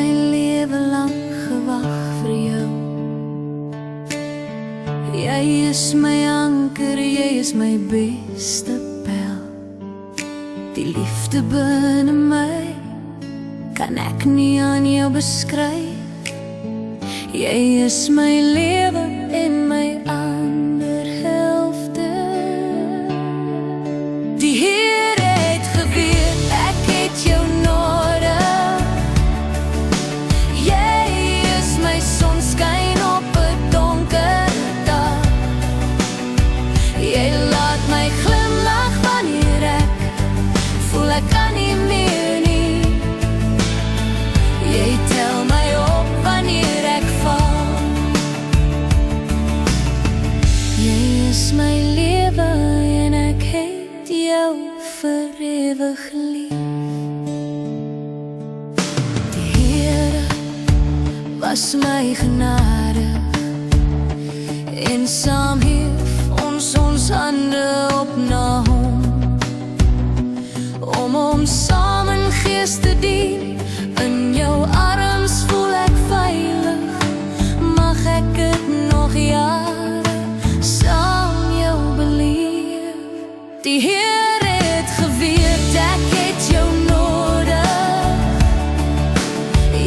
my lewe lang gewag vir jou. Jy is my anker, jy is my beste pyl. Die liefde binne my kan ek nie aan jou beskryf. Jy is my lewe en my ander helfte. Die Here het geweet ek het jou nodig. Jy is my sonskyn op 'n donker dag. Jy laat my glimlag wanneer ek voel ek kan nie meer nie. Jy tel my op wanneer ek val. Jy is my lewe en ek het jou vir ewig lief. Die Here was my genadig en saam hief ons hande op na hom, om saam in gees te dien. In jou arms voel ek veilig, mag ek het nog jare saam jou beleef. Die Here het geweet ek het jou nodig.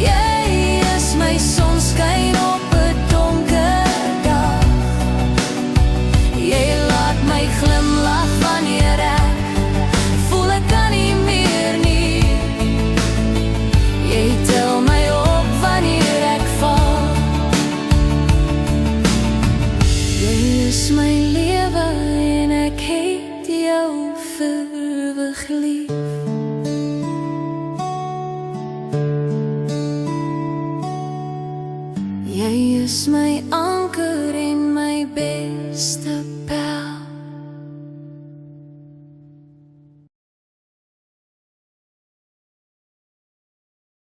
Jy is my sonskyn op 'n donker dag. Jy laat my glimlag wanneer ek voel ek kan nie meer nie. Jy tel my op wanneer ek val. Jy is my lewe en ek het jou vir ewig lief. Jy is my anker en my beste